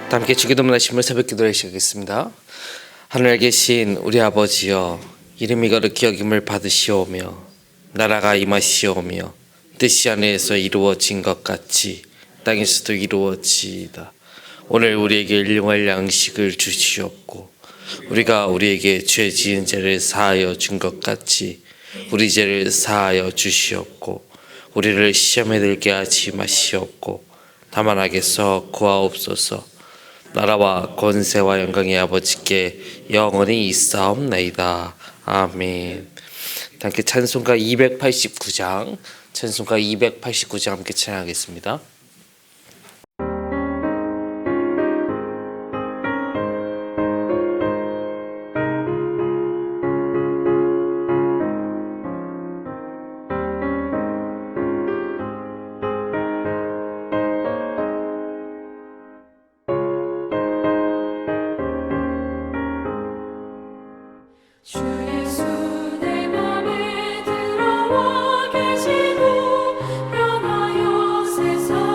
다 함께 주기도문 하심을 새벽 기도를 시작하겠습니다. 하늘에 계신 우리 아버지여, 이름이 거룩히 여김을 받으시오며 나라가 임하시오며 뜻이 하늘에서 이루어진 것 같이 땅에서도 이루어지이다. 오늘 우리에게 일용할 양식을 주시옵고 우리가 우리에게 죄 지은 죄를 사하여 준 것 같이 우리 죄를 사하여 주시옵고 우리를 시험에 들게 하지 마시옵고 다만 악에서 구하옵소서. 나라와 권세와 영광의 아버지께 영원히 있사옵나이다. 아멘. 함께 찬송가 289장 함께 찬양하겠습니다. 주 예수 내 맘에 들어와 계시고 변하여 세상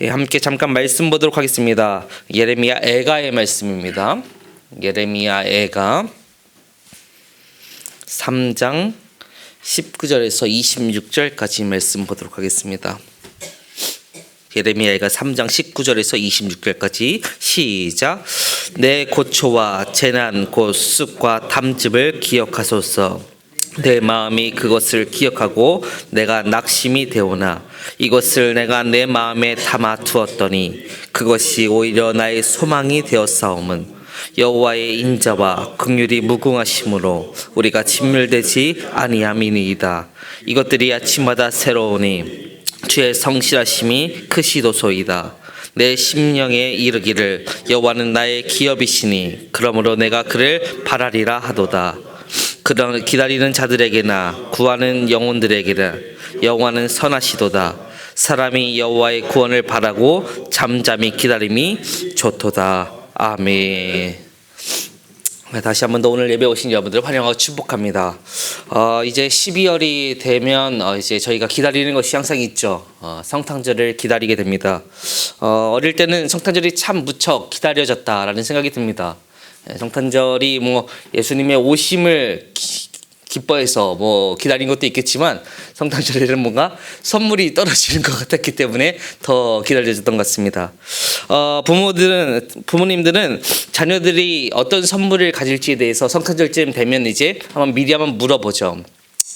함께 잠깐 말씀 보도록 하겠습니다. 예레미야 애가의 말씀입니다. 예레미야 애가 3장 19절에서 26절까지 말씀 보도록 하겠습니다. 예레미야가 3장 19절에서 26절까지 시작. 내 고초와 재난 곧 쑥과 담즙을 기억하소서. 내 마음이 그것을 기억하고 내가 낙심이 되오나 이것을 내가 내 마음에 담아 두었더니 그것이 오히려 나의 소망이 되었사옴은 여호와의 인자와 긍휼이 무궁하심으로 우리가 진멸되지 아니함이니이다. 이것들이 아침마다 새로우니 주의 성실하심이 크시도소이다. 내 심령에 이르기를 여호와는 나의 기업이시니 그러므로 내가 그를 바라리라 하도다. 그런 기다리는 자들에게나 구하는 영혼들에게나 여호와는 선하시도다. 사람이 여호와의 구원을 바라고 잠잠히 기다림이 좋도다. 아멘. 다시 한 번 더 오늘 예배 오신 여러분들 환영하고 축복합니다. 이제 12월이 되면 이제 저희가 기다리는 것이 항상 있죠. 성탄절을 기다리게 됩니다. 어릴 때는 성탄절이 참 무척 기다려졌다라는 생각이 듭니다. 성탄절이 뭐 예수님의 오심을 기뻐해서 뭐 기다린 것도 있겠지만 성탄절에는 뭔가 선물이 떨어지는 것 같았기 때문에 더 기다려졌던 것 같습니다. 부모님들은 자녀들이 어떤 선물을 가질지에 대해서 성탄절쯤 되면 이제 미리 한번 물어보죠.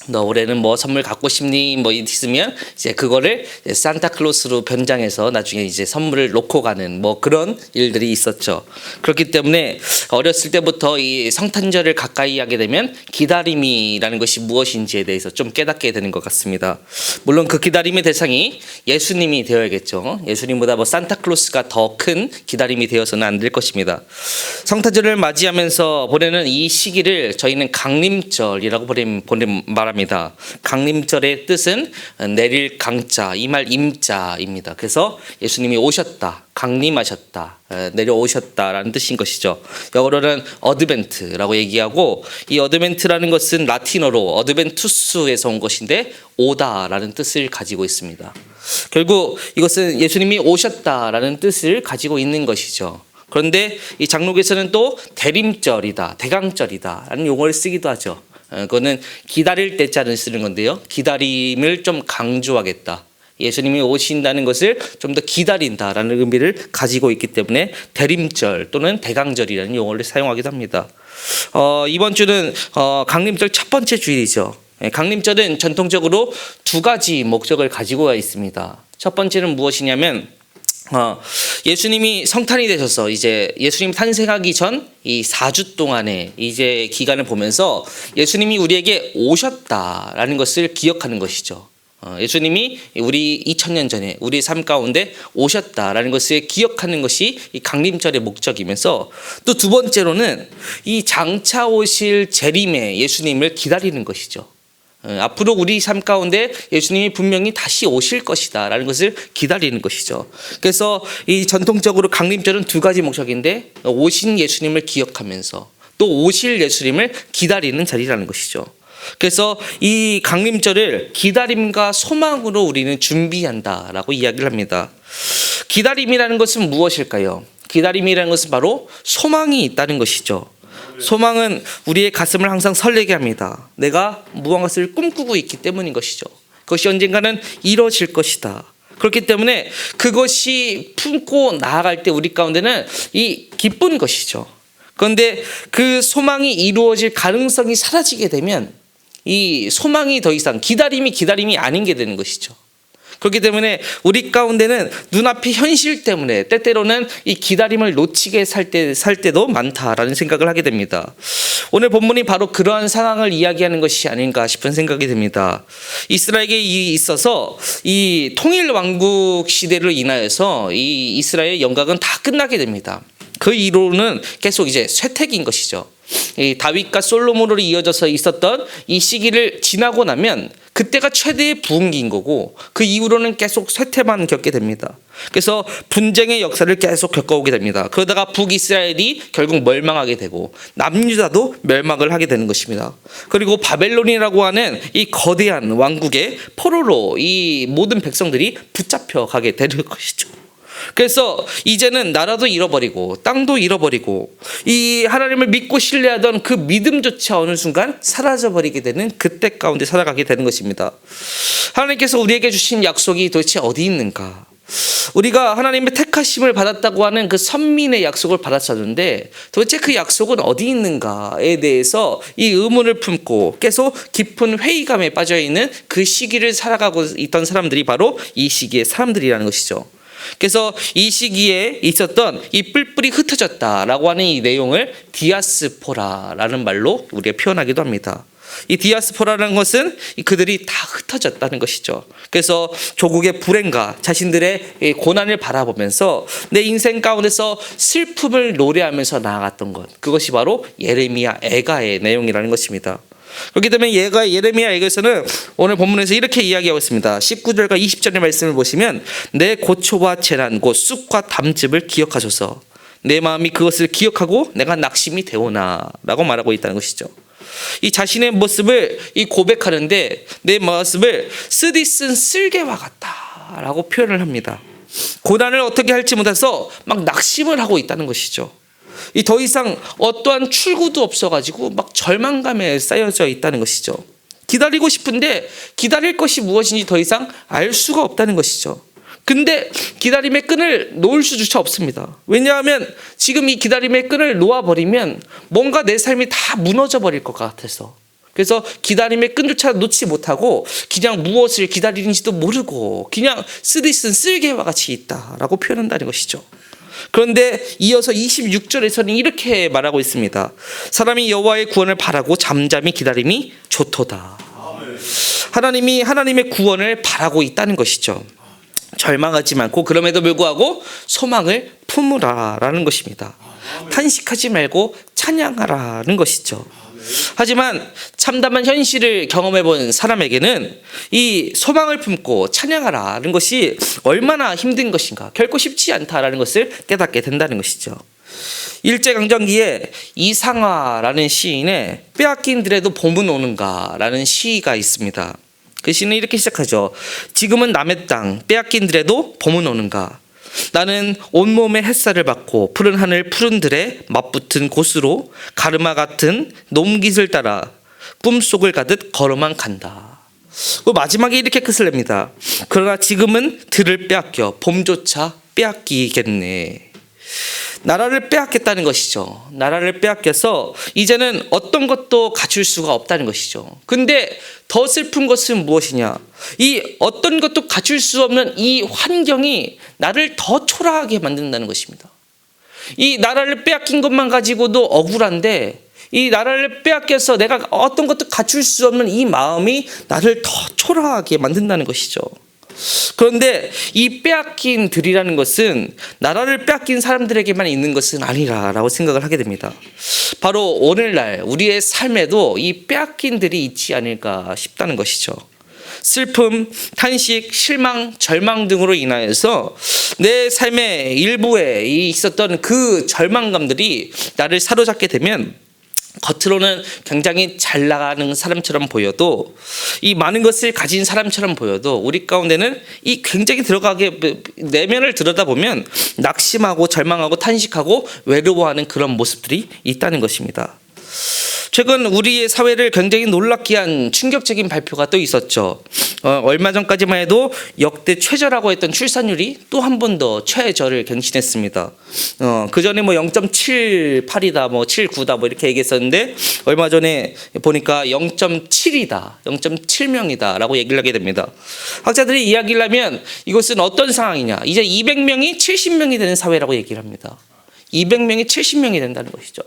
너 올해는 뭐 선물 갖고 싶니? 뭐 있으면 이제 그거를 산타클로스로 변장해서 나중에 이제 선물을 놓고 가는 뭐 그런 일들이 있었죠. 그렇기 때문에 어렸을 때부터 이 성탄절을 가까이 하게 되면 기다림이라는 것이 무엇인지에 대해서 좀 깨닫게 되는 것 같습니다. 물론 그 기다림의 대상이 예수님이 되어야겠죠. 예수님보다 뭐 산타클로스가 더 큰 기다림이 되어서는 안 될 것입니다. 성탄절을 맞이하면서 보내는 이 시기를 저희는 강림절이라고 말합니다. 강림절의 뜻은 내릴 강자, 이 말 임자입니다. 그래서 예수님이 오셨다, 강림하셨다, 내려오셨다라는 뜻인 것이죠. 영어로는 어드벤트라고 얘기하고, 이 어드벤트라는 것은 라틴어로 어드벤투스에서 온 것인데 오다라는 뜻을 가지고 있습니다. 결국 이것은 예수님이 오셨다라는 뜻을 가지고 있는 것이죠. 그런데 이 장로교에서는 또 대림절이다, 대강절이다라는 용어를 쓰기도 하죠. 그거는 기다릴 때자를 쓰는 건데요. 기다림을 좀 강조하겠다. 예수님이 오신다는 것을 좀 더 기다린다라는 의미를 가지고 있기 때문에 대림절 또는 대강절이라는 용어를 사용하기도 합니다. 이번 주는 강림절 첫 번째 주일이죠. 강림절은 전통적으로 두 가지 목적을 가지고 있습니다. 첫 번째는 무엇이냐면 예수님이 성탄이 되셔서 이제 예수님 탄생하기 전 이 4주 동안의 이제 기간을 보면서 예수님이 우리에게 오셨다라는 것을 기억하는 것이죠. 예수님이 우리 2000년 전에 우리 삶 가운데 오셨다라는 것을 기억하는 것이 이 강림절의 목적이면서, 또 두 번째로는 이 장차 오실 재림의 예수님을 기다리는 것이죠. 앞으로 우리 삶 가운데 예수님이 분명히 다시 오실 것이다 라는 것을 기다리는 것이죠. 그래서 이 전통적으로 강림절은 두 가지 목적인데, 오신 예수님을 기억하면서 또 오실 예수님을 기다리는 자리라는 것이죠. 그래서 이 강림절을 기다림과 소망으로 우리는 준비한다라고 이야기를 합니다. 기다림이라는 것은 무엇일까요? 기다림이라는 것은 바로 소망이 있다는 것이죠. 소망은 우리의 가슴을 항상 설레게 합니다. 내가 무언가를 꿈꾸고 있기 때문인 것이죠. 그것이 언젠가는 이루어질 것이다. 그렇기 때문에 그것이 품고 나아갈 때 우리 가운데는 이 기쁜 것이죠. 그런데 그 소망이 이루어질 가능성이 사라지게 되면 이 소망이 더 이상 기다림이 아닌 게 되는 것이죠. 그렇기 때문에 우리 가운데는 눈앞의 현실 때문에 때때로는 이 기다림을 놓치게 살 때도 많다라는 생각을 하게 됩니다. 오늘 본문이 바로 그러한 상황을 이야기하는 것이 아닌가 싶은 생각이 듭니다. 이스라엘에게 있어서 이 통일 왕국 시대로 인하여서 이 이스라엘의 영광은 다 끝나게 됩니다. 그 이후로는 계속 이제 쇠퇴기인 것이죠. 이 다윗과 솔로몬으로 이어져서 있었던 이 시기를 지나고 나면 그때가 최대의 부흥기인 거고, 그 이후로는 계속 쇠퇴만 겪게 됩니다. 그래서 분쟁의 역사를 계속 겪어오게 됩니다. 그러다가 북이스라엘이 결국 멸망하게 되고 남유다도 멸망을 하게 되는 것입니다. 그리고 바벨론이라고 하는 이 거대한 왕국의 포로로 이 모든 백성들이 붙잡혀 가게 되는 것이죠. 그래서 이제는 나라도 잃어버리고 땅도 잃어버리고 이 하나님을 믿고 신뢰하던 그 믿음조차 어느 순간 사라져버리게 되는 그때 가운데 살아가게 되는 것입니다. 하나님께서 우리에게 주신 약속이 도대체 어디 있는가? 우리가 하나님의 택하심을 받았다고 하는 그 선민의 약속을 받았었는데 도대체 그 약속은 어디 있는가에 대해서 이 의문을 품고 계속 깊은 회의감에 빠져있는 그 시기를 살아가고 있던 사람들이 바로 이 시기의 사람들이라는 것이죠. 그래서 이 시기에 있었던 이 뿔뿔이 흩어졌다라고 하는 이 내용을 디아스포라라는 말로 우리가 표현하기도 합니다. 이 디아스포라라는 것은 그들이 다 흩어졌다는 것이죠. 그래서 조국의 불행과 자신들의 고난을 바라보면서 내 인생 가운데서 슬픔을 노래하면서 나아갔던 것, 그것이 바로 예레미야 애가의 내용이라는 것입니다. 그렇기 때문에 예레미야 애가에서는 오늘 본문에서 이렇게 이야기하고 있습니다. 19절과 20절의 말씀을 보시면 내 고초와 재난 곧 쑥과 담즙을 기억하소서. 내 마음이 그것을 기억하고 내가 낙심이 되오나 라고 말하고 있다는 것이죠. 이 자신의 모습을 이 고백하는데 내 모습을 쓰디 쓴 쓸개와 같다라고 표현을 합니다. 고난을 어떻게 할지 못해서 막 낙심을 하고 있다는 것이죠. 이 더 이상 어떠한 출구도 없어가지고 막 절망감에 쌓여져 있다는 것이죠. 기다리고 싶은데 기다릴 것이 무엇인지 더 이상 알 수가 없다는 것이죠. 근데 기다림의 끈을 놓을 수조차 없습니다. 왜냐하면 지금 이 기다림의 끈을 놓아버리면 뭔가 내 삶이 다 무너져 버릴 것 같아서, 그래서 기다림의 끈조차 놓지 못하고 그냥 무엇을 기다리는지도 모르고 그냥 쓰디 쓴 쓸개와 같이 있다라고 표현한다는 것이죠. 그런데 이어서 26절에서는 이렇게 말하고 있습니다. 사람이 여호와의 구원을 바라고 잠잠히 기다림이 좋도다. 하나님이 하나님의 구원을 바라고 있다는 것이죠. 절망하지 말고 그럼에도 불구하고 소망을 품으라라는 것입니다. 탄식하지 말고 찬양하라는 것이죠. 하지만 참담한 현실을 경험해 본 사람에게는 이 소망을 품고 찬양하라는 것이 얼마나 힘든 것인가, 결코 쉽지 않다라는 것을 깨닫게 된다는 것이죠. 일제강점기에 이상화라는 시인의 빼앗긴 들에도 봄은 오는가라는 시가 있습니다. 그 시는 이렇게 시작하죠. 지금은 남의 땅 빼앗긴 들에도 봄은 오는가. 나는 온몸에 햇살을 받고 푸른 하늘 푸른 들에 맞붙은 곳으로 가르마 같은 놈깃을 따라 꿈속을 가듯 걸어만 간다. 마지막에 이렇게 끝을 냅니다. 그러나 지금은 들을 빼앗겨 봄조차 빼앗기겠네. 나라를 빼앗겠다는 것이죠. 나라를 빼앗겨서 이제는 어떤 것도 갖출 수가 없다는 것이죠. 근데 더 슬픈 것은 무엇이냐? 이 어떤 것도 갖출 수 없는 이 환경이 나를 더 초라하게 만든다는 것입니다. 이 나라를 빼앗긴 것만 가지고도 억울한데 이 나라를 빼앗겨서 내가 어떤 것도 갖출 수 없는 이 마음이 나를 더 초라하게 만든다는 것이죠. 그런데 이 빼앗긴 들이라는 것은 나라를 빼앗긴 사람들에게만 있는 것은 아니라라고 생각을 하게 됩니다. 바로 오늘날 우리의 삶에도 이 빼앗긴 들이 있지 않을까 싶다는 것이죠. 슬픔, 탄식, 실망, 절망 등으로 인하여서 내 삶의 일부에 있었던 그 절망감들이 나를 사로잡게 되면 겉으로는 굉장히 잘 나가는 사람처럼 보여도, 이 많은 것을 가진 사람처럼 보여도 우리 가운데는 이 굉장히 들어가게 내면을 들여다보면 낙심하고 절망하고 탄식하고 외로워하는 그런 모습들이 있다는 것입니다. 최근 우리의 사회를 굉장히 놀랍게 한 충격적인 발표가 또 있었죠. 얼마 전까지만 해도 역대 최저라고 했던 출산율이 또 한 번 더 최저를 갱신했습니다. 그 전에 뭐 0.78이다, 뭐 79다, 뭐 이렇게 얘기했었는데 얼마 전에 보니까 0.7이다, 0.7명이다라고 얘기를 하게 됩니다. 학자들이 이야기를 하면 이것은 어떤 상황이냐? 이제 200명이 70명이 되는 사회라고 얘기를 합니다. 200명이 70명이 된다는 것이죠.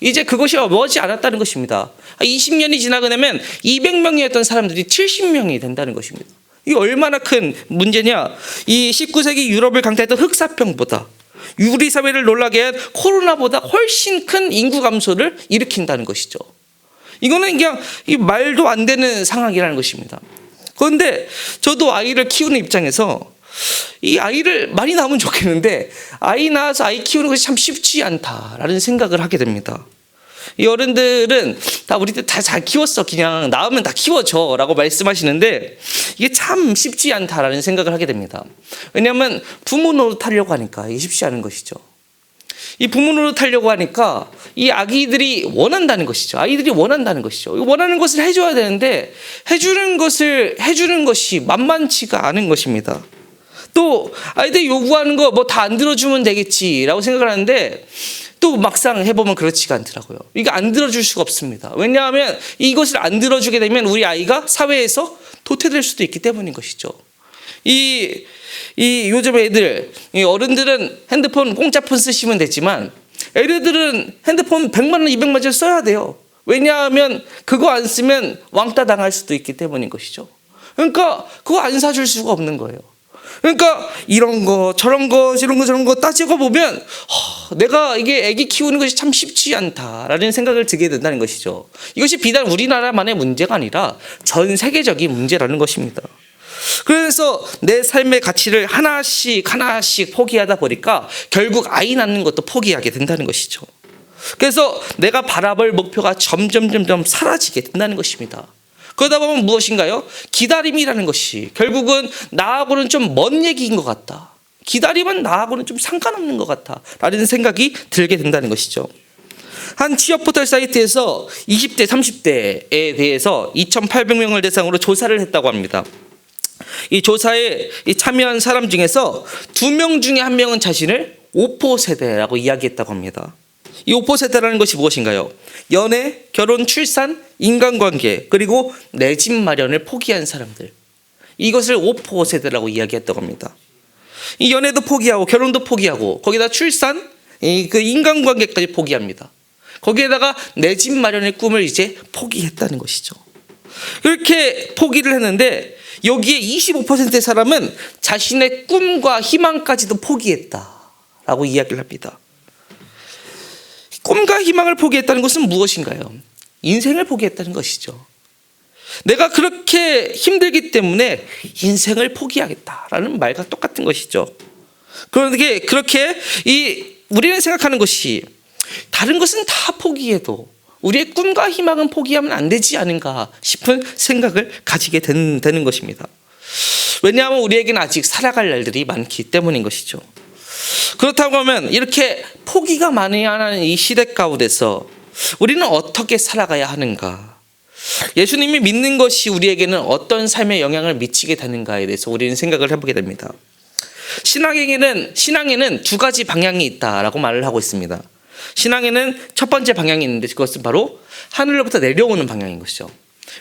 이제 그것이 머지 않았다는 것입니다. 20년이 지나고 나면 200명이었던 사람들이 70명이 된다는 것입니다. 이게 얼마나 큰 문제냐. 이 19세기 유럽을 강타했던 흑사병보다, 유리 사회를 놀라게 한 코로나보다 훨씬 큰 인구 감소를 일으킨다는 것이죠. 이거는 그냥 이 말도 안 되는 상황이라는 것입니다. 그런데 저도 아이를 키우는 입장에서 이 아이를 많이 낳으면 좋겠는데 아이 낳아서 아이 키우는 것이 참 쉽지 않다라는 생각을 하게 됩니다. 이 어른들은 다 우리 때 다 잘 키웠어. 그냥 낳으면 다 키워줘 라고 말씀하시는데 이게 참 쉽지 않다라는 생각을 하게 됩니다. 왜냐하면 부모 노릇하려고 하니까 이게 쉽지 않은 것이죠. 이 부모 노릇하려고 하니까 이 아기들이 원한다는 것이죠. 아이들이 원한다는 것이죠. 원하는 것을 해줘야 되는데 해주는 것이 만만치가 않은 것입니다. 또 아이들이 요구하는 거 뭐 다 안 들어주면 되겠지라고 생각을 하는데 또 막상 해보면 그렇지가 않더라고요. 이게 안 들어줄 수가 없습니다. 왜냐하면 이것을 안 들어주게 되면 우리 아이가 사회에서 도태될 수도 있기 때문인 것이죠. 이 요즘 애들, 이 어른들은 핸드폰 공짜폰 쓰시면 되지만 애들은 핸드폰 100만 원, 200만 원짜리 써야 돼요. 왜냐하면 그거 안 쓰면 왕따 당할 수도 있기 때문인 것이죠. 그러니까 그거 안 사줄 수가 없는 거예요. 그러니까 이런 거 저런 거 따지고 보면 내가 이게 애기 키우는 것이 참 쉽지 않다라는 생각을 들게 된다는 것이죠. 이것이 비단 우리나라만의 문제가 아니라 전 세계적인 문제라는 것입니다. 그래서 내 삶의 가치를 하나씩 포기하다 보니까 결국 아이 낳는 것도 포기하게 된다는 것이죠. 그래서 내가 바라볼 목표가 점점 사라지게 된다는 것입니다. 그러다 보면 무엇인가요? 기다림이라는 것이 결국은 나하고는 좀 먼 얘기인 것 같다. 기다림은 나하고는 좀 상관없는 것 같다 라는 생각이 들게 된다는 것이죠. 한 취업 포털 사이트에서 20대 30대에 대해서 2,800명을 대상으로 조사를 했다고 합니다. 이 조사에 참여한 사람 중에서 2명 중에 1명은 자신을 오포 세대라고 이야기했다고 합니다. 이 오포 세대라는 것이 무엇인가요? 연애, 결혼, 출산, 인간관계, 그리고 내 집 마련을 포기한 사람들. 이것을 오포 세대라고 이야기했다고 합니다. 이 연애도 포기하고 결혼도 포기하고 거기다 출산, 그 인간관계까지 포기합니다. 거기에다가 내 집 마련의 꿈을 이제 포기했다는 것이죠. 그렇게 포기를 했는데 여기에 25%의 사람은 자신의 꿈과 희망까지도 포기했다라고 이야기를 합니다. 꿈과 희망을 포기했다는 것은 무엇인가요? 인생을 포기했다는 것이죠. 내가 그렇게 힘들기 때문에 인생을 포기하겠다라는 말과 똑같은 것이죠. 그런데 그렇게 우리는 생각하는 것이 다른 것은 다 포기해도 우리의 꿈과 희망은 포기하면 안 되지 않은가 싶은 생각을 가지게 되는 것입니다. 왜냐하면 우리에게는 아직 살아갈 날들이 많기 때문인 것이죠. 그렇다고 하면 이렇게 포기가 많이 이 시대 가운데서 우리는 어떻게 살아가야 하는가? 예수님이 믿는 것이 우리에게는 어떤 삶에 영향을 미치게 되는가에 대해서 우리는 생각을 해보게 됩니다. 신앙에는 두 가지 방향이 있다라고 말을 하고 있습니다. 신앙에는 첫 번째 방향이 있는데 그것은 바로 하늘로부터 내려오는 방향인 것이죠.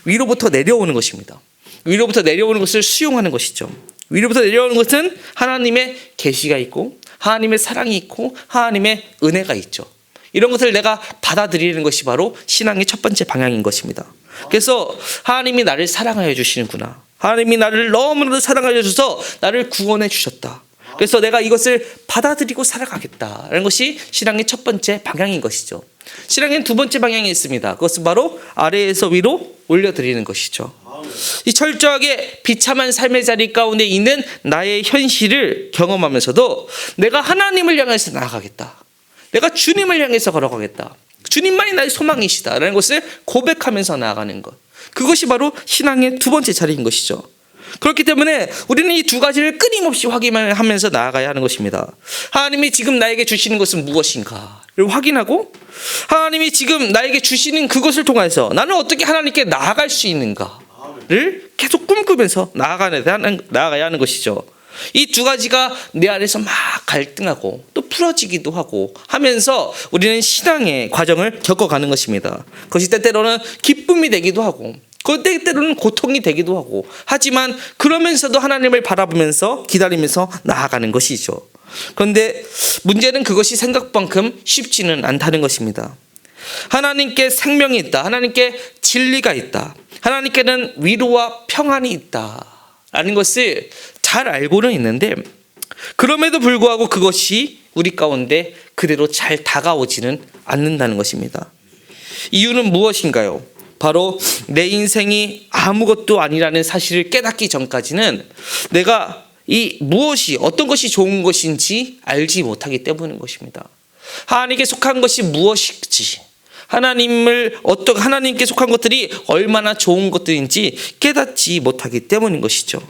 위로부터 내려오는 것입니다. 위로부터 내려오는 것을 수용하는 것이죠. 위로부터 내려오는 것은 하나님의 계시가 있고 하나님의 사랑이 있고 하나님의 은혜가 있죠. 이런 것을 내가 받아들이는 것이 바로 신앙의 첫 번째 방향인 것입니다. 그래서 하나님이 나를 사랑하여 주시는구나. 하나님이 나를 너무나도 사랑하여 주셔서 나를 구원해 주셨다. 그래서 내가 이것을 받아들이고 살아가겠다라는 것이 신앙의 첫 번째 방향인 것이죠. 신앙에는 두 번째 방향이 있습니다. 그것은 바로 아래에서 위로 올려드리는 것이죠. 이 철저하게 비참한 삶의 자리 가운데 있는 나의 현실을 경험하면서도 내가 하나님을 향해서 나아가겠다. 내가 주님을 향해서 걸어가겠다. 주님만이 나의 소망이시다라는 것을 고백하면서 나아가는 것. 그것이 바로 신앙의 두 번째 자리인 것이죠. 그렇기 때문에 우리는 이 두 가지를 끊임없이 확인하면서 나아가야 하는 것입니다. 하나님이 지금 나에게 주시는 것은 무엇인가를 확인하고 하나님이 지금 나에게 주시는 그것을 통해서 나는 어떻게 하나님께 나아갈 수 있는가를 계속 꿈꾸면서 나아가야 하는 것이죠. 이 두 가지가 내 안에서 막 갈등하고 또 풀어지기도 하고 하면서 우리는 신앙의 과정을 겪어가는 것입니다. 그것이 때때로는 기쁨이 되기도 하고 때때로는 고통이 되기도 하고 하지만 그러면서도 하나님을 바라보면서 기다리면서 나아가는 것이죠. 그런데 문제는 그것이 생각만큼 쉽지는 않다는 것입니다. 하나님께 생명이 있다. 하나님께 진리가 있다. 하나님께는 위로와 평안이 있다라는 것을 잘 알고는 있는데 그럼에도 불구하고 그것이 우리 가운데 그대로 잘 다가오지는 않는다는 것입니다. 이유는 무엇인가요? 바로 내 인생이 아무것도 아니라는 사실을 깨닫기 전까지는 내가 무엇이 어떤 것이 좋은 것인지 알지 못하기 때문인 것입니다. 하나님께 속한 것이 무엇인지 하나님께 속한 것들이 얼마나 좋은 것들인지 깨닫지 못하기 때문인 것이죠.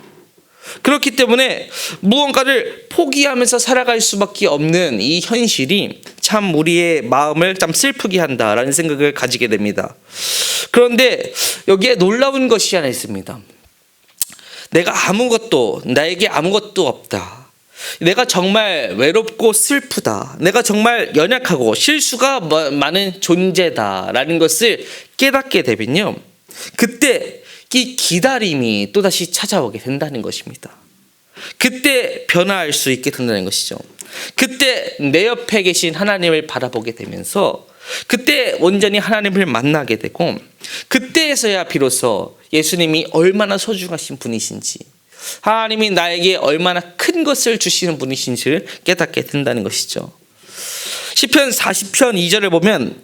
그렇기 때문에 무언가를 포기하면서 살아갈 수밖에 없는 이 현실이 참 우리의 마음을 참 슬프게 한다라는 생각을 가지게 됩니다. 그런데 여기에 놀라운 것이 하나 있습니다. 나에게 아무것도 없다. 내가 정말 외롭고 슬프다. 내가 정말 연약하고 실수가 많은 존재다라는 것을 깨닫게 되면요, 그때 이 기다림이 또다시 찾아오게 된다는 것입니다. 그때 변화할 수 있게 된다는 것이죠. 그때 내 옆에 계신 하나님을 바라보게 되면서 그때 온전히 하나님을 만나게 되고, 그때에서야 비로소 예수님이 얼마나 소중하신 분이신지, 하나님이 나에게 얼마나 큰 것을 주시는 분이신지를 깨닫게 된다는 것이죠. 시편 40편 2절을 보면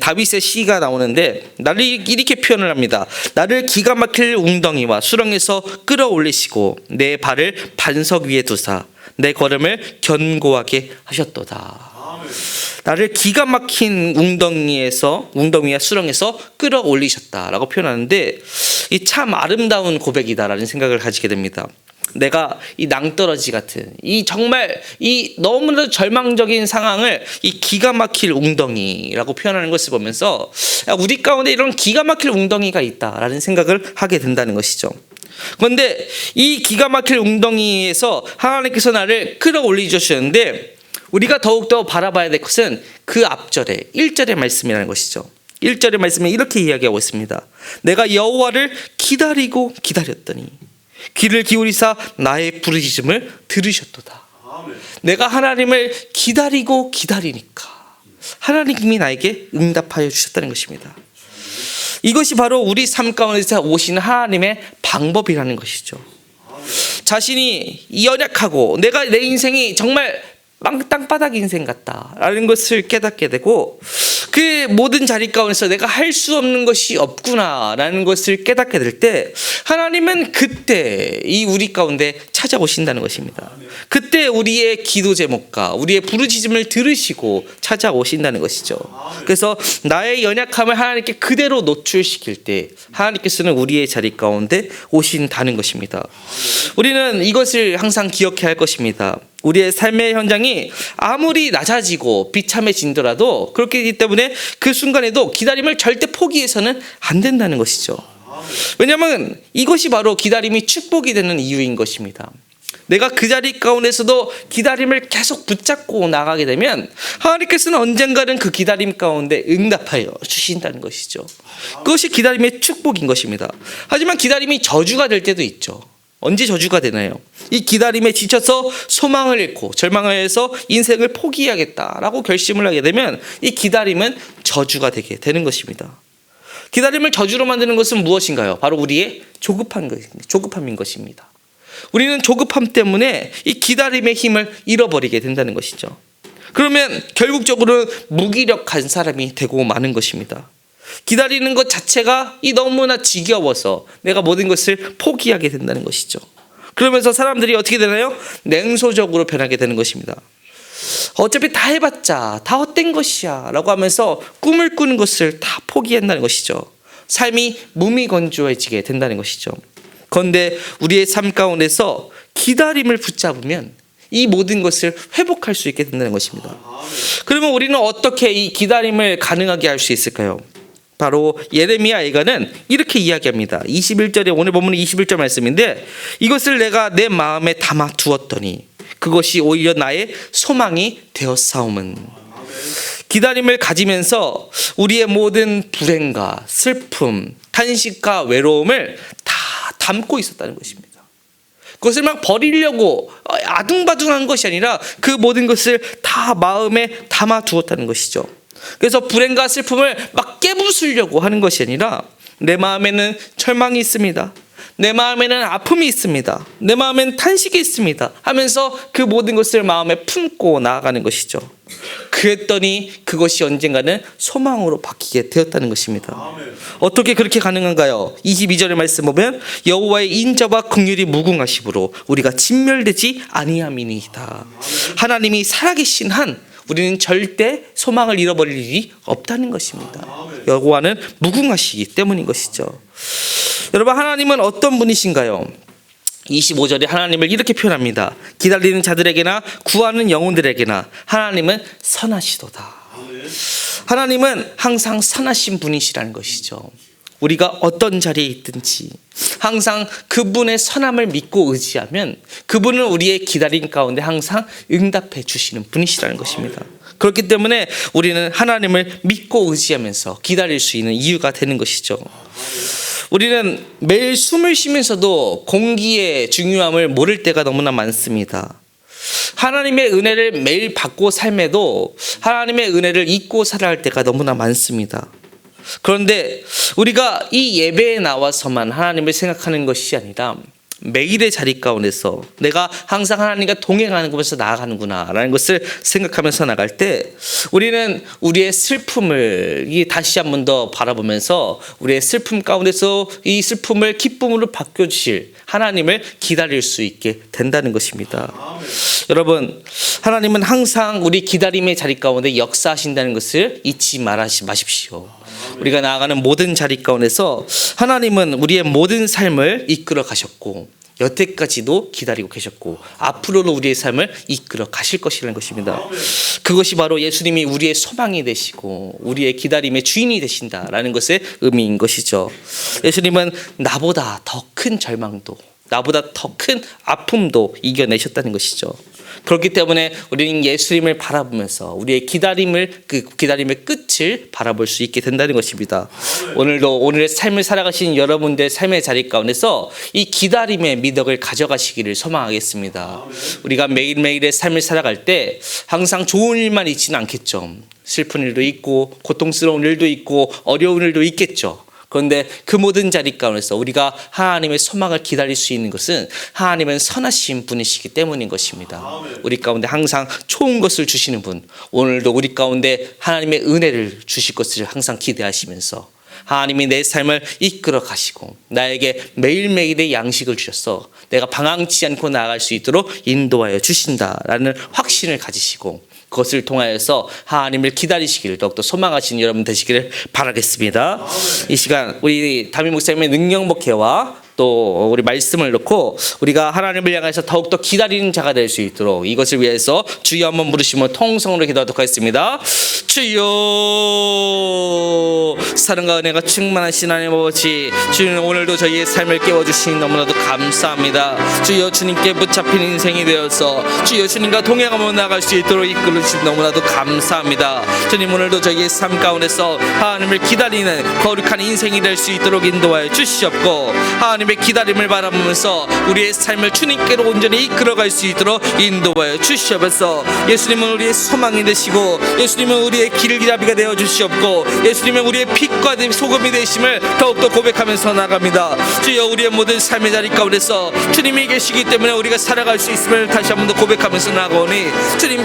다윗의 시가 나오는데 나를 이렇게 표현을 합니다. 나를 기가 막힐 웅덩이와 수렁에서 끌어올리시고 내 발을 반석 위에 두사 내 걸음을 견고하게 하셨도다. 나를 기가 막힌 웅덩이와 수렁에서 끌어올리셨다라고 표현하는데, 이 참 아름다운 고백이다라는 생각을 가지게 됩니다. 내가 이 낭떠러지 같은 이 정말 이 너무나도 절망적인 상황을 이 기가 막힐 웅덩이라고 표현하는 것을 보면서 우리 가운데 이런 기가 막힐 웅덩이가 있다라는 생각을 하게 된다는 것이죠. 그런데 이 기가 막힐 웅덩이에서 하나님께서 나를 끌어올려 주셨는데, 우리가 더욱더 바라봐야 될 것은 그 앞절에 1절의 말씀이라는 것이죠. 1절의 말씀에 이렇게 이야기하고 있습니다. 내가 여호와를 기다리고 기다렸더니 귀를 기울이사 나의 부르짖음을 들으셨도다. 내가 하나님을 기다리고 기다리니까 하나님이 나에게 응답하여 주셨다는 것입니다. 이것이 바로 우리 삶 가운데서 오신 하나님의 방법이라는 것이죠. 자신이 연약하고 내가 내 인생이 정말 땅바닥 인생 같다라는 것을 깨닫게 되고, 그 모든 자리 가운데서 내가 할 수 없는 것이 없구나라는 것을 깨닫게 될 때 하나님은 그때 이 우리 가운데 찾아오신다는 것입니다. 그때 우리의 기도 제목과 우리의 부르짖음을 들으시고 찾아오신다는 것이죠. 그래서 나의 연약함을 하나님께 그대로 노출시킬 때 하나님께서는 우리의 자리 가운데 오신다는 것입니다. 우리는 이것을 항상 기억해야 할 것입니다. 우리의 삶의 현장이 아무리 낮아지고 비참해진더라도 그렇기 때문에 그 순간에도 기다림을 절대 포기해서는 안 된다는 것이죠. 왜냐하면 이것이 바로 기다림이 축복이 되는 이유인 것입니다. 내가 그 자리 가운데서도 기다림을 계속 붙잡고 나가게 되면 하나님께서는 언젠가는 그 기다림 가운데 응답하여 주신다는 것이죠. 그것이 기다림의 축복인 것입니다. 하지만 기다림이 저주가 될 때도 있죠. 언제 저주가 되나요? 이 기다림에 지쳐서 소망을 잃고 절망해서 인생을 포기해야겠다라고 결심을 하게 되면 이 기다림은 저주가 되게 되는 것입니다. 기다림을 저주로 만드는 것은 무엇인가요? 바로 우리의 조급함인 것입니다. 우리는 조급함 때문에 이 기다림의 힘을 잃어버리게 된다는 것이죠. 그러면 결국적으로는 무기력한 사람이 되고 마는 것입니다. 기다리는 것 자체가 이 너무나 지겨워서 내가 모든 것을 포기하게 된다는 것이죠. 그러면서 사람들이 어떻게 되나요? 냉소적으로 변하게 되는 것입니다. 어차피 다 해봤자 다 헛된 것이야 라고 하면서 꿈을 꾸는 것을 다 포기한다는 것이죠. 삶이 무미건조해지게 된다는 것이죠. 그런데 우리의 삶 가운데서 기다림을 붙잡으면 이 모든 것을 회복할 수 있게 된다는 것입니다. 그러면 우리는 어떻게 이 기다림을 가능하게 할 수 있을까요? 바로 예레미야 애가는 이렇게 이야기합니다. 21절에 오늘 보면 21절 말씀인데, 이것을 내가 내 마음에 담아 두었더니 그것이 오히려 나의 소망이 되었사오면. 기다림을 가지면서 우리의 모든 불행과 슬픔, 탄식과 외로움을 다 담고 있었다는 것입니다. 그것을 막 버리려고 아둥바둥한 것이 아니라 그 모든 것을 다 마음에 담아 두었다는 것이죠. 그래서 불행과 슬픔을 막 깨부수려고 하는 것이 아니라 내 마음에는 절망이 있습니다. 내 마음에는 아픔이 있습니다. 내 마음에는 탄식이 있습니다 하면서 그 모든 것을 마음에 품고 나아가는 것이죠. 그랬더니 그것이 언젠가는 소망으로 바뀌게 되었다는 것입니다. 어떻게 그렇게 가능한가요? 22절의 말씀 보면 여호와의 인자와 긍휼이 무궁하심으로 우리가 진멸되지 아니함이니이다. 하나님이 살아계신 한 우리는 절대 소망을 잃어버릴 일이 없다는 것입니다. 여호와는 무궁하시기 때문인 것이죠. 여러분, 하나님은 어떤 분이신가요? 25절에 하나님을 이렇게 표현합니다. 기다리는 자들에게나 구하는 영혼들에게나 하나님은 선하시도다. 하나님은 항상 선하신 분이시라는 것이죠. 우리가 어떤 자리에 있든지 항상 그분의 선함을 믿고 의지하면 그분은 우리의 기다림 가운데 항상 응답해 주시는 분이시라는 것입니다. 그렇기 때문에 우리는 하나님을 믿고 의지하면서 기다릴 수 있는 이유가 되는 것이죠. 우리는 매일 숨을 쉬면서도 공기의 중요함을 모를 때가 너무나 많습니다. 하나님의 은혜를 매일 받고 삶에도 하나님의 은혜를 잊고 살아야 할 때가 너무나 많습니다. 그런데 우리가 이 예배에 나와서만 하나님을 생각하는 것이 아니라 매일의 자리 가운데서 내가 항상 하나님과 동행하는 곳에서 나아가는구나 라는 것을 생각하면서 나갈 때 우리는 우리의 슬픔을 다시 한 번 더 바라보면서 우리의 슬픔 가운데서 이 슬픔을 기쁨으로 바꿔주실 하나님을 기다릴 수 있게 된다는 것입니다. 여러분, 하나님은 항상 우리 기다림의 자리 가운데 역사하신다는 것을 잊지 마십시오. 우리가 나아가는 모든 자리 가운데서 하나님은 우리의 모든 삶을 이끌어 가셨고 여태까지도 기다리고 계셨고 앞으로도 우리의 삶을 이끌어 가실 것이라는 것입니다. 그것이 바로 예수님이 우리의 소망이 되시고 우리의 기다림의 주인이 되신다라는 것의 의미인 것이죠. 예수님은 나보다 더 큰 절망도 나보다 더 큰 아픔도 이겨내셨다는 것이죠. 그렇기 때문에 우리는 예수님을 바라보면서 우리의 기다림의 끝을 바라볼 수 있게 된다는 것입니다. 오늘도 오늘의 삶을 살아가신 여러분들의 삶의 자리 가운데서 이 기다림의 미덕을 가져가시기를 소망하겠습니다. 우리가 매일매일의 삶을 살아갈 때 항상 좋은 일만 있지는 않겠죠. 슬픈 일도 있고 고통스러운 일도 있고 어려운 일도 있겠죠. 그런데 그 모든 자리 가운데서 우리가 하나님의 소망을 기다릴 수 있는 것은 하나님은 선하신 분이시기 때문인 것입니다. 우리 가운데 항상 좋은 것을 주시는 분, 오늘도 우리 가운데 하나님의 은혜를 주실 것을 항상 기대하시면서 하나님이 내 삶을 이끌어 가시고 나에게 매일매일의 양식을 주셔서 내가 방황치 않고 나아갈 수 있도록 인도하여 주신다라는 확신을 가지시고 그것을 통하여서 하나님을 기다리시기를 더욱더 소망하시는 여러분 되시기를 바라겠습니다. 이 시간 우리 담임 목사님의 능력 목회와 또 우리 말씀을 놓고 우리가 하나님을 향해서 더욱더 기다리는 자가 될 수 있도록 이것을 위해서 주여 한번 부르시며 통성으로 기도하도록 하겠습니다. 주여, 사랑과 은혜가 충만하신 하나님 아버지, 주님 오늘도 저희의 삶을 깨워주시니 너무나도 감사합니다. 주여, 주님께 붙잡힌 인생이 되어서 주여 주님과 동행하며 나갈 수 있도록 이끌어주시니 너무나도 감사합니다. 주님 오늘도 저희의 삶 가운데서 하나님을 기다리는 거룩한 인생이 될 수 있도록 인도하여 주시옵고 하나님의 기다림을 바라보면서 우리의 삶을 주님께로 온전히 이끌어갈 수 있도록 인도하여 주시옵소서. 예수님은 우리의 소망이 되시고 예수님은 우리의 길잡이가 되어 주시옵고 예수님은 우리의 빛과 소금이 되심을 더욱더 고백하면서 나갑니다. 주여, 우리의 모든 삶의 자리 가운데서 주님이 계시기 때문에 우리가 살아갈 수 있음을 다시 한 번 더 고백하면서 나가오니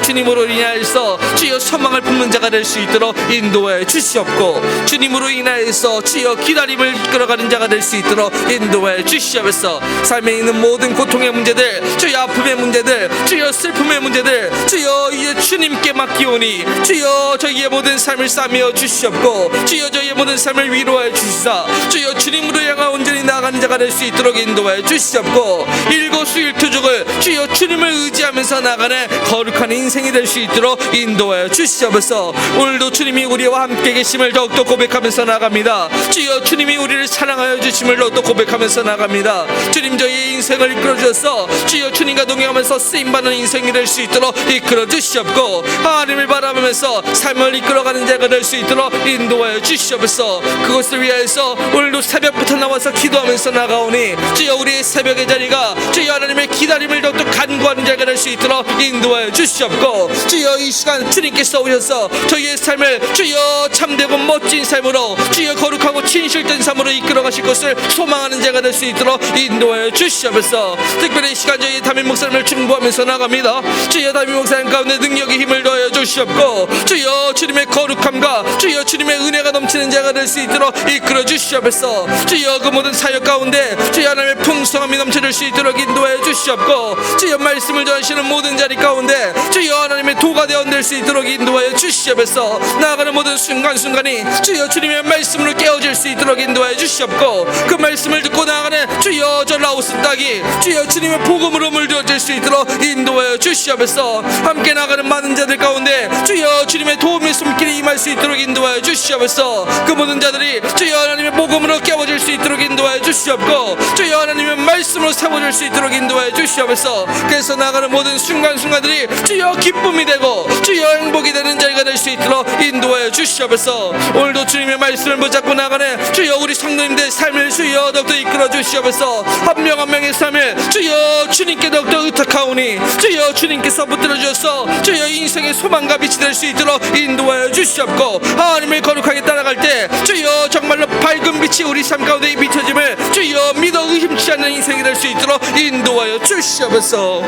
주님으로 인하여서 주여 소망을 품는 자가 될 수 있도록 인도하여 주시옵고 주님으로 인하여서 주여 기다림을 이끌어가는 자가 될 수 있도록 인도하여 주시옵소서. 삶에 있는 모든 고통의 문제들, 주여 아픔의 문제들, 주여 슬픔의 문제들, 주여 이제 주님께 맡기오니 주여 저희의 모든 삶을 싸매어 주시옵고 주여 저희의 모든 삶을 위로하여 주시사 주여 주님으로 향하 온전히 나아가는 자가 될 수 있도록 인도하여 주시옵고 일거수일투족을 주여 주님을 의지하면서 나가는 거룩한 인생이 될 수 있도록 인도하여 주시옵소서. 오늘도 주님이 우리와 함께 계심을 더욱더 고백하면서 나갑니다. 주여 주님이 우리를 사랑하여 주심을 더욱더 고백하면서 나갑니다. 주님 저희의 인생을 이끌어 주셔서 주여 주님과 동행하면서 쓰임받는 인생이 될 수 있도록 이끌어 주시옵고 하나님을 바라보면서 삶을 이끌어가는 자가 될 수 있도록 인도하여 주시옵소서. 그것을 위하여서 오늘도 새벽부터 나와서 기도하면서 나가오니 주여 우리의 새벽의 자리가 주여 하나님의 기다림을 더욱더 간구하는 자가 될 수 있도록 인도하여 주시옵고 주여 이 시간 주님께서 오셔서 저희의 삶을 주여 참되고 멋진 삶으로 주여 거룩하고 진실된 삶으로 이끌어 가실 것을 소망하는 자가 될 수 있도록 인도하여 주시옵소서. 특별히 이 시간 저희 담임 목사님을 중보하면서 나갑니다. 주여 담임 목사님 가운데 능력의 힘을 더하여 주시옵고 주여 주여 주님의 거룩함과 주여 주님의 은혜가 넘치는 자가 될 수 있도록 이끌어 주시옵소서. 주여 그 모든 사역 가운데 주여 하나님의 풍성함이 넘쳐질 수 있도록 인도하여 주시옵고, 주여 말씀을 전하시는 모든 자리 가운데 주여 하나님의 도가 되어 될 수 있도록 인도하여 주시옵소서. 나아가는 모든 순간순간이 주여 주님의 말씀으로 깨어질 수 있도록 인도하여 주시옵고, 그 말씀을 듣고 나아가는 주여 저 라오스 땅이 주여 주님의 복음으로 물들어질 수 있도록 인도하여 주시옵소서. 함께 나가는 많은 자들 가운데 주여 주님의 도움의 손길이 임할 수 있도록 인도하여 주시옵소서. 그 모든 자들이 주여 하나님의 복음으로 깨어질 수 있도록 인도하여 주시옵고, 주여 하나님의 말씀으로 세워질 수 있도록 인도하여 주시옵소서. 그래서 나가는 모든 순간순간들이 주여 기쁨이 되고 주여 행복이 되는 자리가 될 수 있도록 인도하여 주시옵소서. 오늘도 주님의 말씀을 붙잡고 나가는 주여 우리 성도님들의 삶을 주여 더욱더 이끌어 주시옵소서. 한 명 한 명의 삶을 주여 주님께 더욱더 의탁하오니 주여 주님께서 붙들어 주셔서 주여 인생의 소망과 빛이 될 수 있도록 인도하여 주시옵고, 하나님을 거룩하게 따라갈 때 주여 정말로 밝은 빛이 우리 삶 가운데 비춰짐을 주여 믿어 의심치 않는 인생이 될 수 있도록 인도하여 주시옵소서.